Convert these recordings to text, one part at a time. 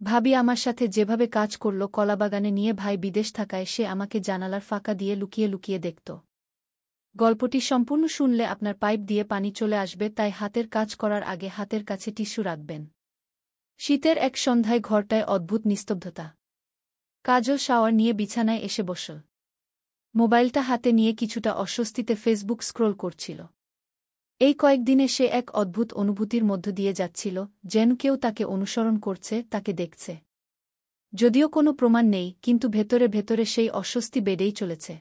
ভাবি আমার সাথে যেভাবে কাজ করল কলাবাগানে নিয়ে ভাই বিদেশ থাকায় সে আমাকে জানালার ফাঁকা দিয়ে লুকিয়ে লুকিয়ে দেখত। গল্পটি সম্পূর্ণ শুনলে আপনার পাইপ দিয়ে পানি চলে আসবে, তাই হাতের কাজ করার আগে হাতের কাছে টিস্যু রাখবেন। শীতের এক সন্ধ্যায় ঘরটায় অদ্ভুত নিস্তব্ধতা। কাজল শাওয়ার নিয়ে বিছানায় এসে বসল। মোবাইলটা হাতে নিয়ে কিছুটা অস্বস্তিতে ফেসবুক স্ক্রোল করছিল। এই কয়েকদিনে সে এক অদ্ভুত অনুভূতির মধ্য দিয়ে যাচ্ছিল, যেন কেউ তাকে অনুসরণ করছে, তাকে দেখছে। যদিও কোনো প্রমাণ নেই, কিন্তু ভেতরে ভেতরে সেই অস্বস্তি বেড়েই চলেছে।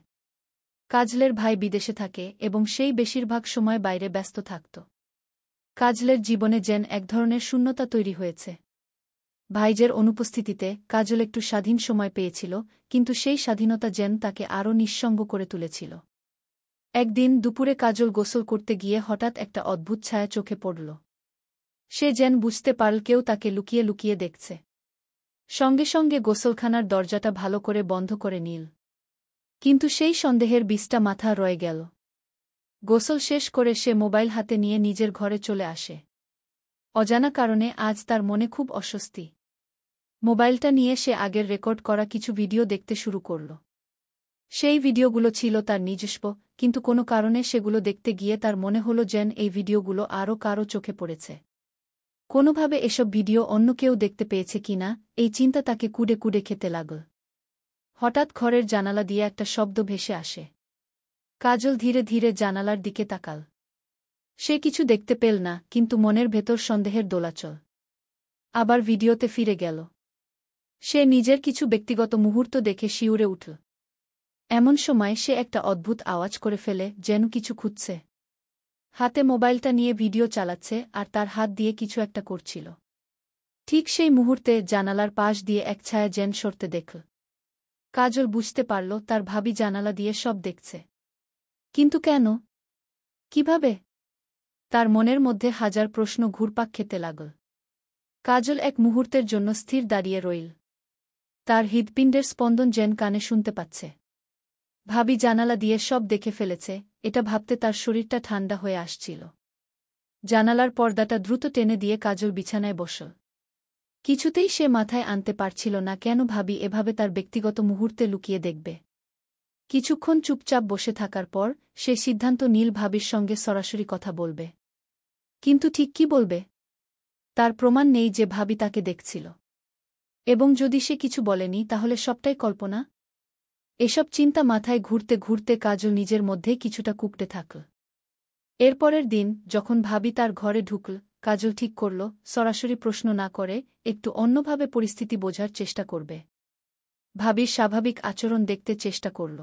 কাজলের ভাই বিদেশে থাকে এবং সেই বেশিরভাগ সময় বাইরে ব্যস্ত থাকত। কাজলের জীবনে যেন এক ধরনের শূন্যতা তৈরি হয়েছে। ভাইজের অনুপস্থিতিতে কাজল একটু স্বাধীন সময় পেয়েছিল, কিন্তু সেই স্বাধীনতা যেন তাকে আরও নিঃসঙ্গ করে তুলেছিল। একদিন দুপুরে কাজল গোসল করতে গিয়ে হঠাৎ একটা অদ্ভুত ছায়া চোখে পড়ল। সে যেন বুঝতে পারল কেউ তাকে লুকিয়ে লুকিয়ে দেখছে। সঙ্গে সঙ্গে গোসলখানার দরজাটা ভালো করে বন্ধ করে নিল। কিন্তু সেই সন্দেহের বিষটা মাথা রয়ে গেল। গোসল শেষ করে সে মোবাইল হাতে নিয়ে নিজের ঘরে চলে আসে। অজানা কারণে আজ তার মনে খুব অস্বস্তি। মোবাইলটা নিয়ে সে আগের রেকর্ড করা কিছু ভিডিও দেখতে শুরু করল। সেই ভিডিওগুলো ছিল তার নিজস্ব, কিন্তু কোনো কারণে সেগুলো দেখতে গিয়ে তার মনে হল যেন এই ভিডিওগুলো আরও কারও চোখে পড়েছে। কোনোভাবে এসব ভিডিও অন্য কেউ দেখতে পেয়েছে কিনা, এই চিন্তা তাকে কুড়ে কুড়ে খেতে লাগল। হঠাৎ ঘরের জানালা দিয়ে একটা শব্দ ভেসে আসে। কাজল ধীরে ধীরে জানালার দিকে তাকাল। সে কিছু দেখতে পেল না, কিন্তু মনের ভেতর সন্দেহের দোলাচল। আবার ভিডিওতে ফিরে গেল। সে নিজের কিছু ব্যক্তিগত মুহূর্ত দেখে শিউরে উঠল। এমন সময় সে একটা অদ্ভুত আওয়াজ করে ফেলে, যেন কিছু খুঁজছে। হাতে মোবাইলটা নিয়ে ভিডিও চালাচ্ছে আর তার হাত দিয়ে কিছু একটা করছিল। ঠিক সেই মুহূর্তে জানালার পাশ দিয়ে এক ছায়া যেন সরতে দেখল। কাজল বুঝতে পারল তার ভাবি জানালা দিয়ে সব দেখছে। কিন্তু কেন? কিভাবে? তার মনের মধ্যে হাজার প্রশ্ন ঘুরপাক খেতে লাগল। কাজল এক মুহূর্তের জন্য স্থির দাঁড়িয়ে রইল। তার হৃৎপিণ্ডের স্পন্দন যেন কানে শুনতে পাচ্ছে। ভাবি জানালা দিয়ে সব দেখে ফেলেছে, এটা ভাবতে তার শরীরটা ঠান্ডা হয়ে আসছিল। জানালার পর্দাটা দ্রুত টেনে দিয়ে কাজল বিছানায় বসল। কিছুতেই সে মাথায় আনতে পারছিল না কেন ভাবি এভাবে তার ব্যক্তিগত মুহূর্তে লুকিয়ে দেখবে। কিছুক্ষণ চুপচাপ বসে থাকার পর সে সিদ্ধান্ত নিল ভাবির সঙ্গে সরাসরি কথা বলবে। কিন্তু ঠিক কি বলবে? তার প্রমাণ নেই যে ভাবি তাকে দেখছিল। এবং যদি সে কিছু বলেনি তাহলে সবটাই কল্পনা। এসব চিন্তা মাথায় ঘুরতে ঘুরতে কাজল নিজের মধ্যেই কিছুটা কুঁকড়ে থাকল। এরপরের দিন যখন ভাবি তার ঘরে ঢুকল, কাজল ঠিক করল সরাসরি প্রশ্ন না করে একটু অন্যভাবে পরিস্থিতি বোঝার চেষ্টা করবে। ভাবির স্বাভাবিক আচরণ দেখতে চেষ্টা করল।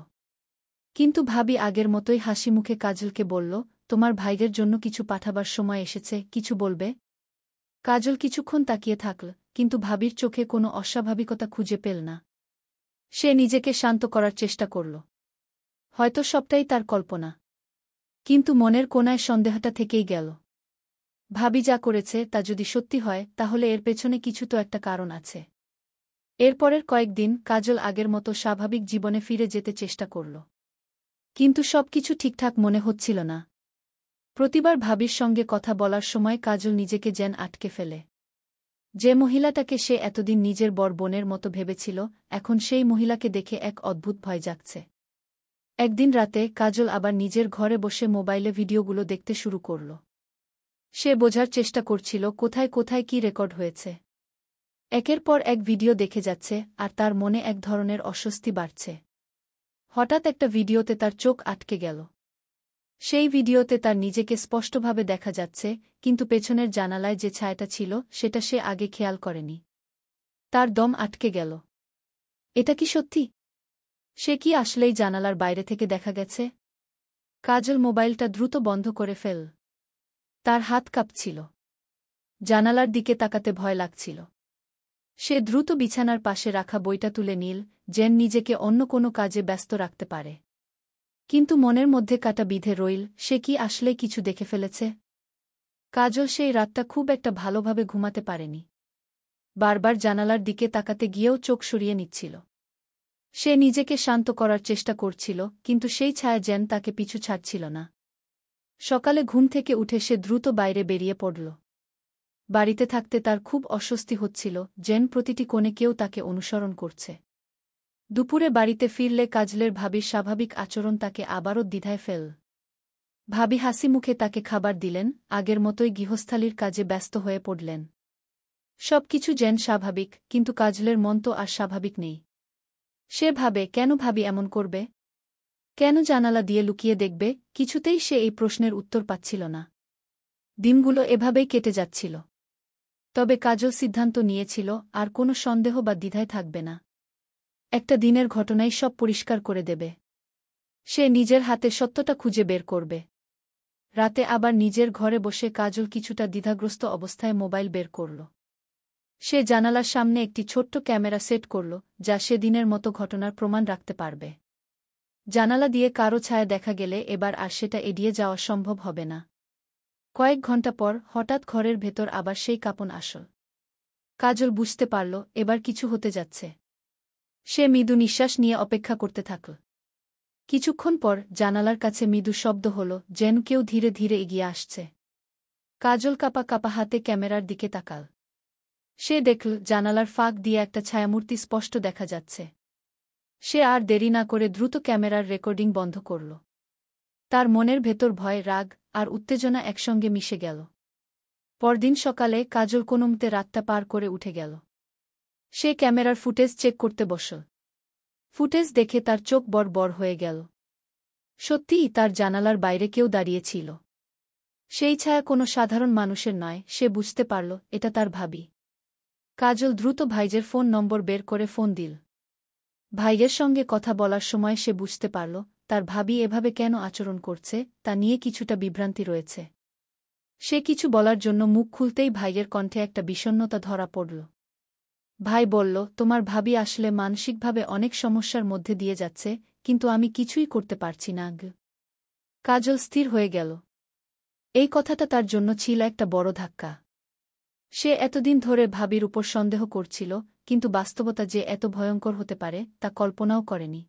কিন্তু ভাবি আগের মতোই হাসি মুখে কাজলকে বলল, তোমার ভাইদের জন্য কিছু পাঠাবার সময় এসেছে, কিছু বলবে? কাজল কিছুক্ষণ তাকিয়ে থাকল, কিন্তু ভাবির চোখে কোনো অস্বাভাবিকতা খুঁজে পেল না। সে নিজেকে শান্ত করার চেষ্টা করল। হয়তো সবটাই তার কল্পনা। কিন্তু মনের কোণায় সন্দেহটা থেকেই গেল। ভাবি যা করেছে তা যদি সত্যি হয় তাহলে এর পেছনে কিছু তো একটা কারণ আছে। এরপরের কয়েকদিন কাজল আগের মতো স্বাভাবিক জীবনে ফিরে যেতে চেষ্টা করল। কিন্তু সবকিছু ঠিকঠাক মনে হচ্ছিল না। প্রতিবার ভাবির সঙ্গে কথা বলার সময় কাজল নিজেকে যেন আটকে ফেলে। যে মহিলাটাকে সে এতদিন নিজের বড় বোনের মতো ভেবেছিল, এখন সেই মহিলাকে দেখে এক অদ্ভুত ভয় জাগছে। একদিন রাতে কাজল আবার নিজের ঘরে বসে মোবাইলে ভিডিওগুলো দেখতে শুরু করল। সে বোঝার চেষ্টা করছিল কোথায় কোথায় কি রেকর্ড হয়েছে। একের পর এক ভিডিও দেখে যাচ্ছে আর তার মনে এক ধরনের অস্বস্তি বাড়ছে। হঠাৎ একটা ভিডিওতে তার চোখ আটকে গেল। সেই ভিডিওতে তার নিজেকে স্পষ্টভাবে দেখা যাচ্ছে, কিন্তু পেছনের জানালায় যে ছায়াটা ছিল সেটা সে আগে খেয়াল করেনি। তার দম আটকে গেল। এটা কি সত্যি? সে কি আসলেই জানালার বাইরে থেকে দেখা গেছে? কাজল মোবাইলটা দ্রুত বন্ধ করে ফেল। তার হাত কাঁপছিল। জানালার দিকে তাকাতে ভয় লাগছিল। সে দ্রুত বিছানার পাশে রাখা বইটা তুলে নিল, যেন নিজেকে অন্য কোনো কাজে ব্যস্ত রাখতে পারে। কিন্তু মনের মধ্যে কাটা বিঁধে রইল, সে কি আসলেই কিছু দেখে ফেলেছে? কাজল সেই রাতটা খুব একটা ভালোভাবে ঘুমাতে পারেনি। বারবার জানালার দিকে তাকাতে গিয়েও চোখ সরিয়ে নিচ্ছিল। সে নিজেকে শান্ত করার চেষ্টা করছিল, কিন্তু সেই ছায়া যেন তাকে পিছু ছাড়ছিল না। সকালে ঘুম থেকে উঠে সে দ্রুত বাইরে বেরিয়ে পড়ল। বাড়িতে থাকতে তার খুব অস্বস্তি হচ্ছিল, যেন প্রতিটি কোণে কেউ তাকে অনুসরণ করছে। দুপুরে বাড়িতে ফিরলে কাজলের ভাবির স্বাভাবিক আচরণ তাকে আবারও দ্বিধায় ফেল। ভাবি হাসি মুখে তাকে খাবার দিলেন, আগের মতোই গৃহস্থালির কাজে ব্যস্ত হয়ে পড়লেন। সবকিছু যেন স্বাভাবিক, কিন্তু কাজলের মন তো আর স্বাভাবিক নেই। সে ভাবে, কেন ভাবি এমন করবে? কেন জানালা দিয়ে লুকিয়ে দেখবে? কিছুতেই সে এই প্রশ্নের উত্তর পাচ্ছিল না। দিনগুলো এভাবেই কেটে যাচ্ছিল। তবে কাজল সিদ্ধান্ত নিয়েছিল, আর কোনো সন্দেহ বা দ্বিধায় থাকবে না। একটা দিনের ঘটনাই সব পরিষ্কার করে দেবে। সে নিজের হাতে সত্যটা খুঁজে বের করবে। রাতে আবার নিজের ঘরে বসে কাজল কিছুটা দ্বিধাগ্রস্ত অবস্থায় মোবাইল বের করল। সে জানালার সামনে একটি ছোট্ট ক্যামেরা সেট করল, যা সেদিনের মতো ঘটনার প্রমাণ রাখতে পারবে। জানালা দিয়ে কারো ছায়া দেখা গেলে এবার আর সেটা এড়িয়ে যাওয়া সম্ভব হবে না। কয়েক ঘণ্টা পর হঠাৎ ঘরের ভেতর আবার সেই কাঁপন আসল। কাজল বুঝতে পারল, এবার কিছু হতে যাচ্ছে। সে মৃদু নিঃশ্বাস নিয়ে অপেক্ষা করতে থাকল। কিছুক্ষণ পর জানালার কাছে মৃদু শব্দ হল, যেন কেউ ধীরে ধীরে এগিয়ে আসছে। কাজল কাঁপা কাঁপা হাতে ক্যামেরার দিকে তাকাল। সে দেখল জানালার ফাঁক দিয়ে একটা ছায়ামূর্তি স্পষ্ট দেখা যাচ্ছে। সে আর দেরি না করে দ্রুত ক্যামেরার রেকর্ডিং বন্ধ করল। তার মনের ভেতর ভয়, রাগ আর উত্তেজনা একসঙ্গে মিশে গেল। পরদিন সকালে কাজল কোনোমতে রাতটা পার করে উঠে গেল। সে ক্যামেরার ফুটেজ চেক করতে বসল। ফুটেজ দেখে তার চোখ বড় হয়ে গেল। সত্যিই তার জানালার বাইরে কেউ দাঁড়িয়েছিল। সেই ছায়া কোনো সাধারণ মানুষের নয়, সে বুঝতে পারল এটা তার ভাবি। কাজল দ্রুত ভাইজের ফোন নম্বর বের করে ফোন দিল। ভাইয়ের সঙ্গে কথা বলার সময় সে বুঝতে পারল, তার ভাবি এভাবে কেন আচরণ করছে তা নিয়ে কিছুটা বিভ্রান্তি রয়েছে। সে কিছু বলার জন্য মুখ খুলতেই ভাইয়ের কণ্ঠে একটা বিষণ্ণতা ধরা পড়ল। ভাই বলল, তোমার ভাবি আসলে মানসিকভাবে অনেক সমস্যার মধ্যে দিয়ে যাচ্ছে, কিন্তু আমি কিছুই করতে পারছি না। কাজল স্থির হয়ে গেল। এই কথাটা তার জন্য ছিল একটা বড় ধাক্কা। সে এতদিন ধরে ভাবির উপর সন্দেহ করছিল, কিন্তু বাস্তবতা যে এত ভয়ঙ্কর হতে পারে তা কল্পনাও করেনি।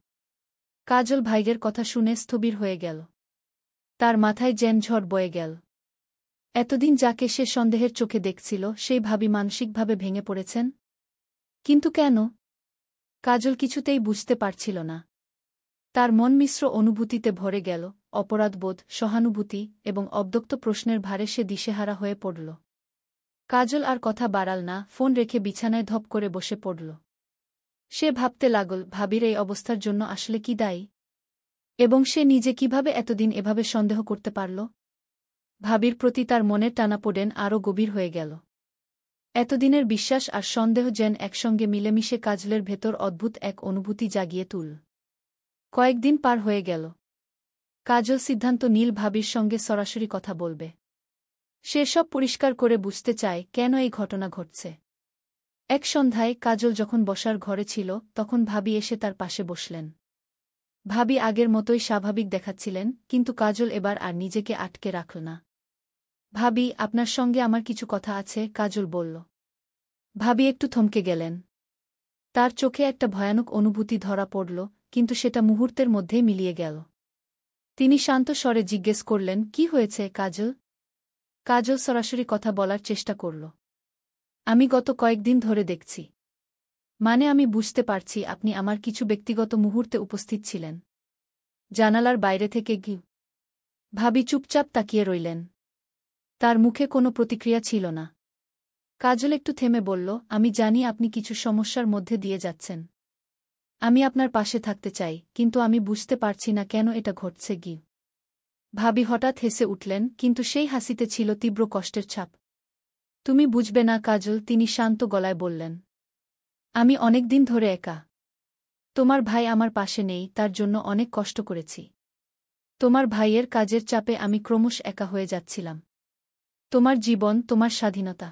কাজল ভাইয়ের কথা শুনে স্থবির হয়ে গেল। তার মাথায় যেন ঝড় বয়ে গেল। এতদিন যাকে সে সন্দেহের চোখে দেখছিল, সেই ভাবি মানসিকভাবে ভেঙে পড়েছেন। কিন্তু কেন? কাজল কিছুতেই বুঝতে পারছিল না। তার মন মিশ্র অনুভূতিতে ভরে গেল, অপরাধবোধ, সহানুভূতি এবং অব্যক্ত প্রশ্নের ভারে সে দিশেহারা হয়ে পড়ল। কাজল আর কথা বাড়াল না, ফোন রেখে বিছানায় ধপ করে বসে পড়ল। সে ভাবতে লাগল, ভাবির এই অবস্থার জন্য আসলে কি দায়ী? এবং সে নিজে কিভাবে এতদিন এভাবে সন্দেহ করতে পারল? ভাবির প্রতি তার মনের টানাপোড়েন আরও গভীর হয়ে গেল। এতদিনের বিশ্বাস আর সন্দেহ যেন একসঙ্গে মিলেমিশে কাজলের ভেতর অদ্ভুত এক অনুভূতি জাগিয়ে তুল। কয়েকদিন পার হয়ে গেল। কাজল সিদ্ধান্ত নীল ভাবির সঙ্গে সরাসরি কথা বলবে। সে সব পরিষ্কার করে বুঝতে চায় কেন এই ঘটনা ঘটছে। এক সন্ধ্যায় কাজল যখন বসার ঘরে ছিল, তখন ভাবি এসে তার পাশে বসলেন। ভাবি আগের মতোই স্বাভাবিক দেখাচ্ছিলেন, কিন্তু কাজল এবার আর নিজেকে আটকে রাখল না। ভাবি, আপনার সঙ্গে আমার কিছু কথা আছে, কাজল বলল। ভাবি একটু থমকে গেলেন। তার চোখে একটা ভয়ানক অনুভূতি ধরা পড়ল, কিন্তু সেটা মুহূর্তের মধ্যেই মিলিয়ে গেল। তিনি শান্ত স্বরে জিজ্ঞেস করলেন, কি হয়েছে কাজল? কাজল সরাসরি কথা বলার চেষ্টা করল। আমি গত কয়েকদিন ধরে দেখছি। মানে আমি বুঝতে পারছি আপনি আমার কিছু ব্যক্তিগত মুহূর্তে উপস্থিত ছিলেন। জানালার বাইরে থেকে ভাবি চুপচাপ তাকিয়ে রইলেন। তার মুখে কোনো প্রতিক্রিয়া ছিল না। কাজল একটু থেমে বলল, আমি জানি আপনি কিছু সমস্যার মধ্যে দিয়ে যাচ্ছেন। আমি আপনার পাশে থাকতে চাই, কিন্তু আমি বুঝতে পারছি না কেন এটা ঘটছে। ভাবি হঠাৎ হেসে উঠলেন, কিন্তু সেই হাসিতে ছিল তীব্র কষ্টের ছাপ। তুমি বুঝবে না কাজল, তিনি শান্ত গলায় বললেন। আমি অনেক দিন ধরে একা। তোমার ভাই আমার পাশে নেই, তার জন্য অনেক কষ্ট করেছি। তোমার ভাইয়ের কাজের চাপে আমি ক্রমশ একা হয়ে যাচ্ছিলাম। তোমার জীবন, তোমার স্বাধীনতা,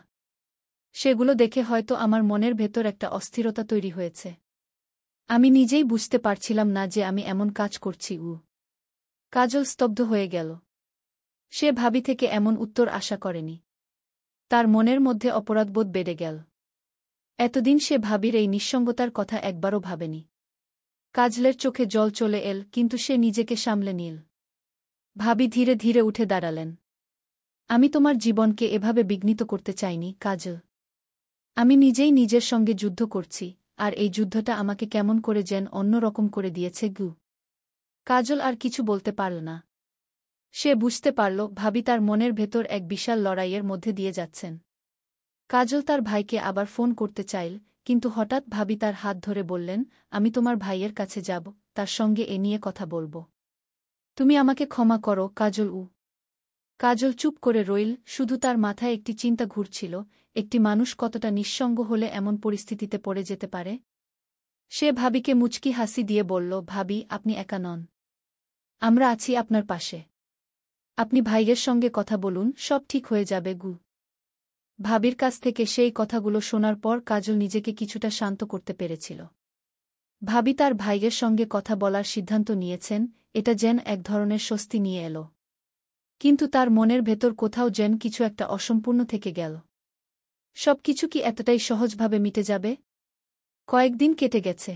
সেগুলো দেখে হয়তো আমার মনের ভেতর একটা অস্থিরতা তৈরি হয়েছে। আমি নিজেই বুঝতে পারছিলাম না যে আমি এমন কাজ করছি। কাজল স্তব্ধ হয়ে গেল। সে ভাবি থেকে এমন উত্তর আশা করেনি। তার মনের মধ্যে অপরাধবোধ বেড়ে গেল। এতদিন সে ভাবির এই নিঃসঙ্গতার কথা একবারও ভাবেনি। কাজলের চোখে জল চলে এল, কিন্তু সে নিজেকে সামলে নিল। ভাবি ধীরে ধীরে উঠে দাঁড়ালেন। আমি তোমার জীবনকে এভাবে বিঘ্নিত করতে চাইনি, কাজল। আমি নিজেই নিজের সঙ্গে যুদ্ধ করছি, আর এই যুদ্ধটা আমাকে কেমন করে যেন অন্য রকম করে দিয়েছে গু। কাজল আর কিছু বলতে পারল না। সে বুঝতে পারল ভাবি তার মনের ভেতর এক বিশাল লড়াইয়ের মধ্যে দিয়ে যাচ্ছেন। কাজল তার ভাইকে আবার ফোন করতে চাইল, কিন্তু হঠাৎ ভাবি তার হাত ধরে বললেন, আমি তোমার ভাইয়ের কাছে যাব, তার সঙ্গে এ নিয়ে কথা বলব। তুমি আমাকে ক্ষমা করো, কাজল। কাজল চুপ করে রইল, শুধু তার মাথায় একটি চিন্তা ঘুরছিল, একটি মানুষ কতটা নিঃসঙ্গ হলে এমন পরিস্থিতিতে পড়ে যেতে পারে। সে ভাবিকে মুচকি হাসি দিয়ে বলল, ভাবি, আপনি একা নন। আমরা আছি আপনার পাশে। আপনি ভাইয়ের সঙ্গে কথা বলুন, সব ঠিক হয়ে যাবে গু। ভাবির কাছ থেকে সেই কথাগুলো শোনার পর কাজল নিজেকে কিছুটা শান্ত করতে পেরেছিল। ভাবি তার ভাইয়ের সঙ্গে কথা বলার সিদ্ধান্ত নিয়েছেন, এটা যেন এক ধরনের স্বস্তি নিয়ে এল। কিন্তু তার মনের ভেতর কোথাও যেন কিছু একটা অসম্পূর্ণ থেকে গেল। সবকিছু কি এতটাই সহজভাবে মিটে যাবে? কয়েকদিন কেটে গেছে।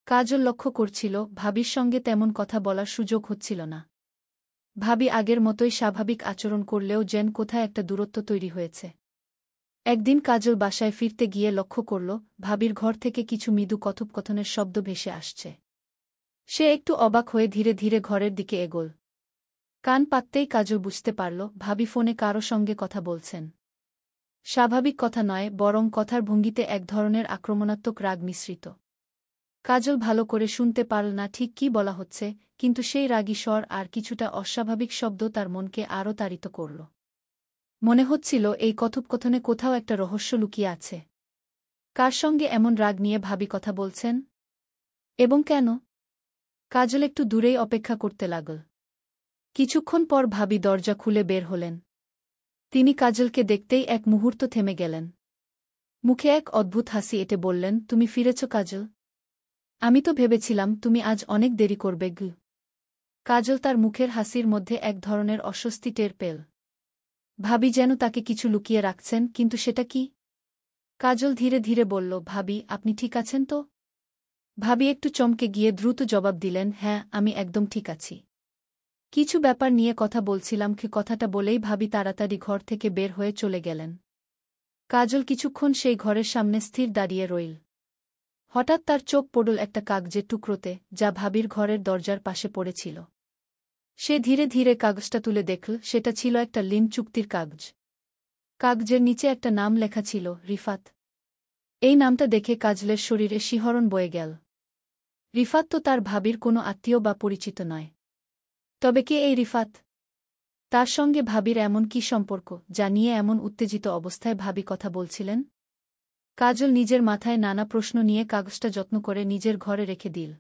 কাজল লক্ষ্য করছিল ভাবির সঙ্গে তেমন কথা বলার সুযোগ হচ্ছিল না। ভাবি আগের মতোই স্বাভাবিক আচরণ করলেও যেন কোথায় একটা দূরত্ব তৈরি হয়েছে। একদিন কাজল বাসায় ফিরতে গিয়ে লক্ষ্য করল ভাবির ঘর থেকে কিছু মৃদু কথোপকথনের শব্দ ভেসে আসছে। সে একটু অবাক হয়ে ধীরে ধীরে ঘরের দিকে এগোল। কান পাততেই কাজল বুঝতে পারল ভাবি ফোনে কারো সঙ্গে কথা বলছেন। স্বাভাবিক কথা নয়, বরং কথার ভঙ্গিতে এক ধরনের আক্রমণাত্মক রাগ মিশ্রিত। কাজল ভালো করে শুনতে পারল না ঠিক কী বলা হচ্ছে, কিন্তু সেই রাগী স্বর আর কিছুটা অস্বাভাবিক শব্দ তার মনকে আরও তাড়িত করল। মনে হচ্ছিল এই কথোপকথনে কোথাও একটা রহস্য লুকিয়ে আছে। কার সঙ্গে এমন রাগ নিয়ে ভাবি কথা বলছেন? এবং কেন? কাজল একটু দূরেই অপেক্ষা করতে লাগল। কিছুক্ষণ পর ভাবি দরজা খুলে বের হলেন। তিনি কাজলকে দেখতেই এক মুহূর্ত থেমে গেলেন। মুখে এক অদ্ভুত হাসি এঁটে বললেন, তুমি ফিরেছ কাজল? আমি তো ভেবেছিলাম তুমি আজ অনেক দেরি করবে গু। কাজল তার মুখের হাসির মধ্যে এক ধরনের অস্বস্তি টের পেল। ভাবি যেন তাকে কিছু লুকিয়ে রাখছেন, কিন্তু সেটা কি? কাজল ধীরে ধীরে বলল, ভাবি, আপনি ঠিক আছেন তো? ভাবি একটু চমকে গিয়ে দ্রুত জবাব দিলেন, হ্যাঁ, আমি একদম ঠিক আছি। কিছু ব্যাপার নিয়ে কথা বলছিলাম। কথাটা বলেই ভাবি তাড়াতাড়ি ঘর থেকে বের হয়ে চলে গেলেন। কাজল কিছুক্ষণ সেই ঘরের সামনে স্থির দাঁড়িয়ে রইল। হঠাৎ তার চোখ পড়ল একটা কাগজের টুকরোতে, যা ভাবির ঘরের দরজার পাশে পড়েছিল। সে ধীরে ধীরে কাগজটা তুলে দেখল, সেটা ছিল একটা লিন চুক্তির কাগজ। কাগজের নিচে একটা নাম লেখা ছিল, রিফাত। এই নামটা দেখে কাজলের শরীরে শিহরণ বয়ে গেল। রিফাত তো তার ভাবির কোনো আত্মীয় বা পরিচিত নয়। তবে কে এই রিফাত? তার সঙ্গে ভাবির এমন কি সম্পর্ক, যা নিয়ে এমন উত্তেজিত অবস্থায় ভাবি কথা বলছিলেন? কাজল নিজের মাথায় নানা প্রশ্ন নিয়ে কাগজটা যত্ন করে নিজের ঘরে রেখে দিল।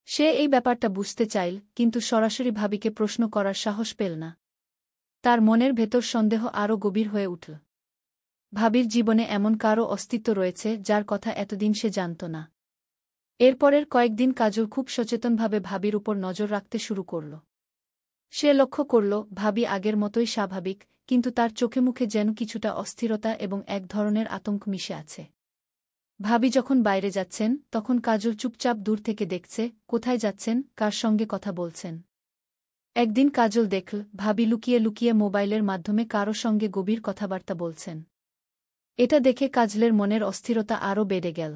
সে এই ব্যাপারটা বুঝতে চাইল, কিন্তু সরাসরি ভাবিকে প্রশ্ন করার সাহস পেল না। তার মনের ভেতর সন্দেহ আরও গভীর হয়ে উঠল। ভাবির জীবনে এমন কারও অস্তিত্ব রয়েছে যার কথা এতদিন সে জানত না। এরপরের কয়েকদিন কাজল খুব সচেতনভাবে ভাবির উপর নজর রাখতে শুরু করল। সে লক্ষ্য করল ভাবি আগের মতোই স্বাভাবিক, কিন্তু তার চোখে মুখে যেন কিছুটা অস্থিরতা এবং এক ধরনের আতঙ্ক মিশে আছে। ভাবি যখন বাইরে যাচ্ছেন, তখন কাজল চুপচাপ দূর থেকে দেখছে কোথায় যাচ্ছেন, কার সঙ্গে কথা বলছেন। একদিন কাজল দেখল ভাবি লুকিয়ে লুকিয়ে মোবাইলের মাধ্যমে কারো সঙ্গে গভীর কথাবার্তা বলছেন। এটা দেখে কাজলের মনের অস্থিরতা আরও বেড়ে গেল।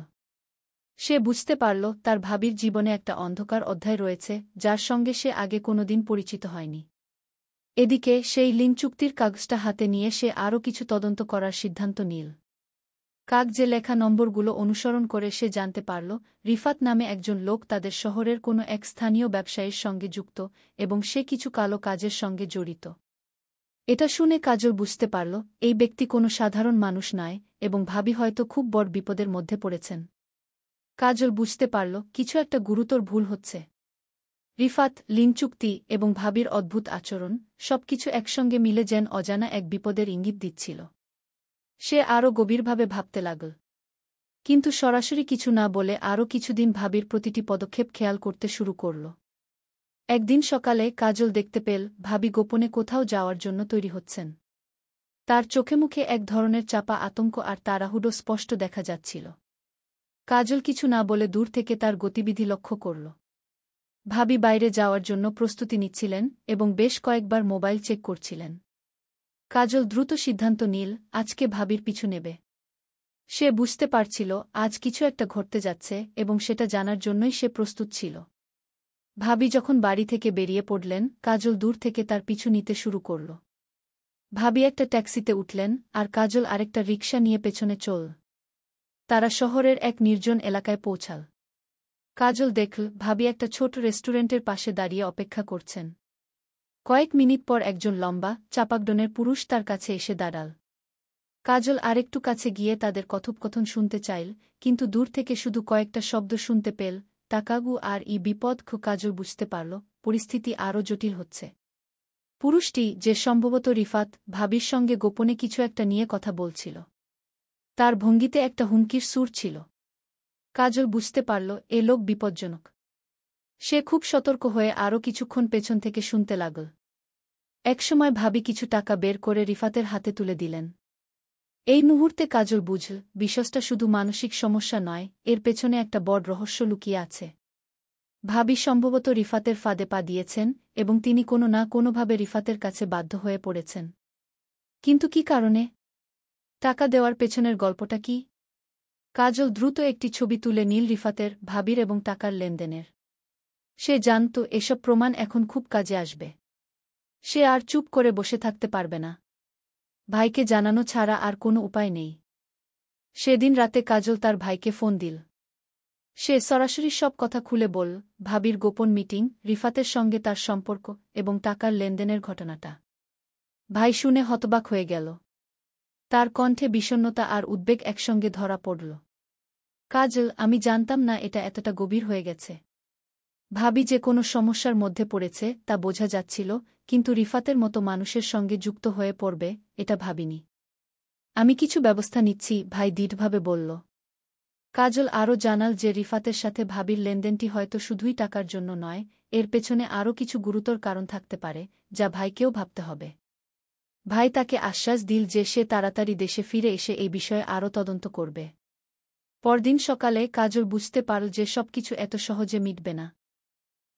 সে বুঝতে পারল তার ভাবির জীবনে একটা অন্ধকার অধ্যায় রয়েছে, যার সঙ্গে সে আগে কোনোদিন পরিচিত হয়নি। এদিকে সেই লিন চুক্তির কাগজটা হাতে নিয়ে সে আরও কিছু তদন্ত করার সিদ্ধান্ত নিল। কাগজে লেখা নম্বরগুলো অনুসরণ করে সে জানতে পারল রিফাত নামে একজন লোক তাদের শহরের কোনো এক স্থানীয় ব্যবসায়ীর সঙ্গে যুক্ত, এবং সে কিছু কালো কাজের সঙ্গে জড়িত। এটা শুনে কাজল বুঝতে পারল এই ব্যক্তি কোনো সাধারণ মানুষ নয়, এবং ভাবি হয়তো খুব বড় বিপদের মধ্যে পড়েছেন। কাজল বুঝতে পারল কিছু একটা গুরুতর ভুল হচ্ছে। রিফাত, লিন চুক্তি এবং ভাবির অদ্ভুত আচরণ, সবকিছু একসঙ্গে মিলে যেন অজানা এক বিপদের ইঙ্গিত দিচ্ছিল। সে আরও গভীরভাবে ভাবতে লাগল, কিন্তু সরাসরি কিছু না বলে আরও কিছুদিন ভাবির প্রতিটি পদক্ষেপ খেয়াল করতে শুরু করল। একদিন সকালে কাজল দেখতে পেল ভাবি গোপনে কোথাও যাওয়ার জন্য তৈরি হচ্ছেন। তার চোখে মুখে এক ধরনের চাপা আতঙ্ক আর তাড়াহুড়ো স্পষ্ট দেখা যাচ্ছিল। কাজল কিছু না বলে দূর থেকে তার গতিবিধি লক্ষ্য করল। ভাবি বাইরে যাওয়ার জন্য প্রস্তুতি নিচ্ছিলেন এবং বেশ কয়েকবার মোবাইল চেক করছিলেন। কাজল দ্রুত সিদ্ধান্ত নিল আজকে ভাবির পিছু নেবে। সে বুঝতে পারছিল আজ কিছু একটা ঘটতে যাচ্ছে এবং সেটা জানার জন্যই সে প্রস্তুত ছিল। ভাবি যখন বাড়ি থেকে বেরিয়ে পড়লেন, কাজল দূর থেকে তার পিছু নিতে শুরু করল। ভাবি একটা ট্যাক্সিতে উঠলেন আর কাজল আরেকটা রিকশা নিয়ে পেছনে চল। তারা শহরের এক নির্জন এলাকায় পৌঁছাল। কাজল দেখল ভাবি একটা ছোট রেস্টুরেন্টের পাশে দাঁড়িয়ে অপেক্ষা করছেন। কয়েক মিনিট পর একজন লম্বা, চাপাকডনের পুরুষ তার কাছে এসে দাঁড়াল। কাজল আরেকটু কাছে গিয়ে তাদের কথোপকথন শুনতে চাইল, কিন্তু দূর থেকে শুধু কয়েকটা শব্দ শুনতে পেল, টাকাগু আর বিপদ। কাজল বুঝতে পারল পরিস্থিতি আরও জটিল হচ্ছে। পুরুষটি, যে সম্ভবত রিফাত, ভাবির সঙ্গে গোপনে কিছু একটা নিয়ে কথা বলছিল। তার ভঙ্গিতে একটা হুমকির সুর ছিল। কাজল বুঝতে পারল এ লোক বিপজ্জনক। সে খুব সতর্ক হয়ে আরও কিছুক্ষণ পেছন থেকে শুনতে লাগল। একসময় ভাবি কিছু টাকা বের করে রিফাতের হাতে তুলে দিলেন। এই মুহূর্তে কাজল বুঝল বিষয়টা শুধু মানসিক সমস্যা নয়, এর পেছনে একটা বড় রহস্য লুকিয়ে আছে। ভাবি সম্ভবত রিফাতের ফাঁদে পা দিয়েছেন এবং তিনি কোনো না কোনোভাবে রিফাতের কাছে বাধ্য হয়ে পড়েছেন। কিন্তু কী কারণে? টাকা দেওয়ার পেছনের গল্পটা কি? কাজল দ্রুত একটি ছবি তুলে নীল রিফাতের, ভাবির এবং টাকার লেনদেনের। সে জানত এসব প্রমাণ এখন খুব কাজে আসবে। সে আর চুপ করে বসে থাকতে পারবে না। ভাইকে জানানো ছাড়া আর কোনো উপায় নেই। সেদিন রাতে কাজল তার ভাইকে ফোন দিল। সে সরাসরি সব কথা খুলে বলল, ভাবির গোপন মিটিং, রিফাতের সঙ্গে তার সম্পর্ক এবং টাকার লেনদেনের ঘটনাটা। ভাই শুনে হতবাক হয়ে গেল। তার কণ্ঠে বিষণ্ণতা আর উদ্বেগ একসঙ্গে ধরা পড়ল। কাজল, আমি জানতাম না এটা এতটা গভীর হয়ে গেছে। ভাবি যে কোনো সমস্যার মধ্যে পড়েছে তা বোঝা যাচ্ছিল, কিন্তু রিফাতের মতো মানুষের সঙ্গে যুক্ত হয়ে পড়বে এটা ভাবিনি। আমি কিছু ব্যবস্থা নিচ্ছি, ভাই দৃঢ়ভাবে বলল। কাজল আরও জানাল যে রিফাতের সাথে ভাবির লেনদেনটি হয়তো শুধুই টাকার জন্য নয়, এর পেছনে আরও কিছু গুরুতর কারণ থাকতে পারে, যা ভাইকেও ভাবতে হবে। ভাই তাকে আশ্বাস দিল যে সে তাড়াতাড়ি দেশে ফিরে এসে এই বিষয়ে আরও তদন্ত করবে। পরদিন সকালে কাজল বুঝতে পারল যে সবকিছু এত সহজে মিটবে না।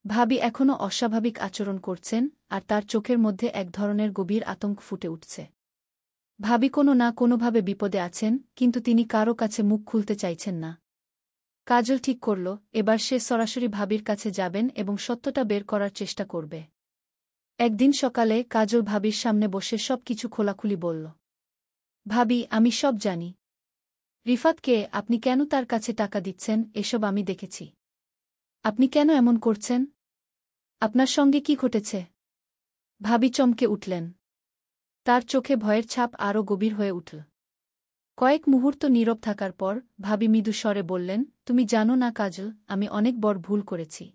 ভাবি এখনও অস্বাভাবিক আচরণ করছেন আর তার চোখের মধ্যে এক ধরনের গভীর আতঙ্ক ফুটে উঠছে। ভাবি কোনো না কোনোভাবে বিপদে আছেন, কিন্তু তিনি কারও কাছে মুখ খুলতে চাইছেন না। কাজল ঠিক করল এবার সে সরাসরি ভাবির কাছে যাবেন এবং সত্যটা বের করার চেষ্টা করবে। একদিন সকালে কাজল ভাবির সামনে বসে সব কিছু খোলাখুলি বলল। ভাবি, আমি সব জানি। রিফাতকে, আপনি কেন তার কাছে টাকা দিচ্ছেন এসব আমি দেখেছি। আপনি কেন এমন করছেন? আপনার সঙ্গে কি ঘটেছে? ভাবি চমকে উঠলেন। তার চোখে ভয়ের ছাপ আরও গভীর হয়ে উঠল। কয়েক মুহূর্ত নীরব থাকার পর ভাবি মৃদু স্বরে বললেন, তুমি জানো না কাজল, আমি অনেক বড় ভুল করেছি।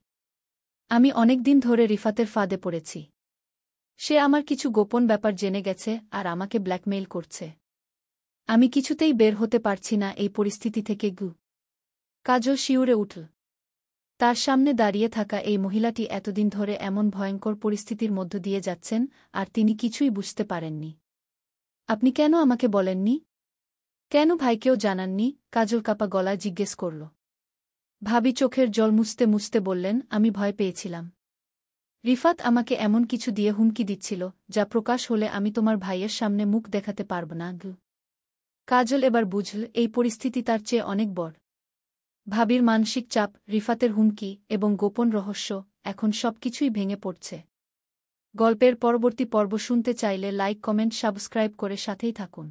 আমি অনেক দিন ধরে রিফাতের ফাঁদে পড়েছি। সে আমার কিছু গোপন ব্যাপার জেনে গেছে আর আমাকে ব্ল্যাকমেইল করছে। আমি কিছুতেই বের হতে পারছি না এই পরিস্থিতি থেকে। কাজল শিউরে উঠল। তার সামনে দাঁড়িয়ে থাকা এই মহিলাটি এতদিন ধরে এমন ভয়ঙ্কর পরিস্থিতির মধ্য দিয়ে যাচ্ছেন আর তিনি কিছুই বুঝতে পারেননি। আপনি কেন আমাকে বলেননি? কেন ভাইকেও জানাননি? কাজল কাপা গলায় জিজ্ঞেস করল। ভাবি চোখের জল মুছতে মুছতে বললেন, আমি ভয় পেয়েছিলাম। রিফাত আমাকে এমন কিছু দিয়ে হুমকি দিচ্ছিল যা প্রকাশ হলে আমি তোমার ভাইয়ের সামনে মুখ দেখাতে পারব না। কাজল এবার বুঝল এই পরিস্থিতি তার চেয়ে অনেক বড়। ভাবির মানসিক চাপ, রিফাতের হুমকি এবং গোপন রহস্য, এখন সবকিছুই ভেঙে পড়ছে। গল্পের পরবর্তী পর্ব শুনতে চাইলে লাইক, কমেন্ট, সাবস্ক্রাইব করে সাথেই থাকুন।